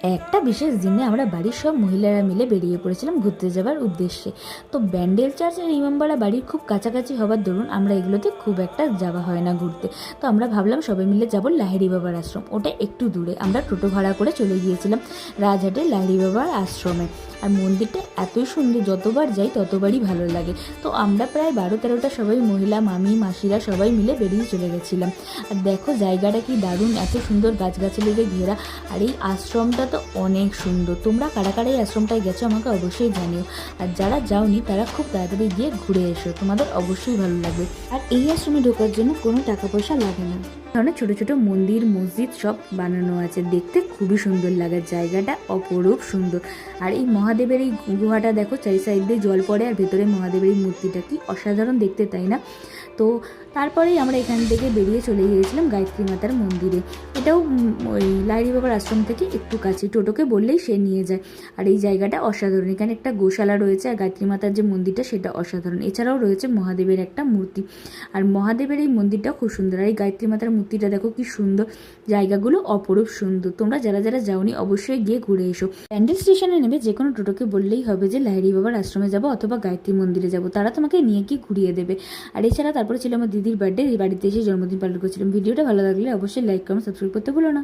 একটা বিশেষ দিনে আমরা বাড়ির সব মহিলারা মিলে বেরিয়ে পড়েছিলাম ঘুরতে যাওয়ার উদ্দেশ্যে। তো ব্যান্ডেল চার্চ আর ইমামবাড়া বাড়ির খুব কাছাকাছি হবার দরুন আমরা এগুলোতে খুব একটা যাওয়া হয় না ঘুরতে। তো আমরা ভাবলাম সবাই মিলে যাব লাহিড়ী বাবার আশ্রম, ওটা একটু দূরে। আমরা টোটো ভাড়া করে চলে গিয়েছিলাম রাজহাটের লাহিড়ী বাবার আশ্রমে। আর মন্দিরটা এতই সুন্দর, যতবার যাই ততবারই ভালো লাগে। তো আমরা প্রায় 12-13টা সবাই মহিলা, মামি, মাসিরা সবাই মিলে বেরিয়ে চলে গেছিলাম। আর দেখো জায়গাটা কি দারুণ, এত সুন্দর গাছগাছালিতে ঘেরা। আর এই আশ্রমটা তো অনেক সুন্দর। তোমরা কারা কারা এই আশ্রমটায় গেছো আমাকে অবশ্যই জানিও। আর যারা যাওনি তারা খুব তাড়াতাড়ি গিয়ে ঘুরে এসো, তোমাদের অবশ্যই ভালো লাগবে। আর এই আশ্রমে ঢোকার জন্য কোনো টাকা পয়সা লাগে না। অনেক ছোট ছোট মন্দির, মসজিদ সব বানানো আছে, দেখতে খুবই সুন্দর লাগে। জায়গাটা অপরূপ সুন্দর। আর এই মহাদেবের এই গুহাটা দেখো, চারি সাইড দিয়ে জল পড়ে আর ভেতরে মহাদেবের এই মূর্তিটা কি অসাধারণ দেখতে, তাই না? তো তারপরেই আমরা এখান থেকে বেরিয়ে চলে গিয়েছিলাম গায়ত্রী মাতার মন্দিরে। এটাও ওই লাহিড়ী বাবার আশ্রম থেকে একটু কাছে, টোটোকে বললেই সে নিয়ে যায়। আর এই জায়গাটা অসাধারণ। এখানে একটা গোশালা রয়েছে, আর গায়ত্রী মাতার যে মন্দিরটা সেটা অসাধারণ। এছাড়াও রয়েছে মহাদেবের একটা মূর্তি। আর মহাদেবের এই মন্দিরটাও খুব সুন্দর। আর এই গায়ত্রী মাতার মূর্তিটা দেখো কি সুন্দর। জায়গাগুলো অপরূপ সুন্দর। তোমরা যারা যারা যাওনি অবশ্যই গিয়ে ঘুরে এসো। ব্যান্ডেল স্টেশনে নেমে যে কোনো টোটোকে বললেই হবে যে লাহিড়ী বাবার আশ্রমে যাবো অথবা গায়ত্রী মন্দিরে যাবো, তারা তোমাকে নিয়ে গিয়ে ঘুরিয়ে দেবে। আর এছাড়া তারপরে ছিল আমার দিদির বার্থডে, বাড়িতে এসে জন্মদিন পালন করছিলাম। ভিডিওটা ভালো লাগলে অবশ্যই লাইক, কমেন্ট, সাবস্ক্রাইব করতে ভুলো না।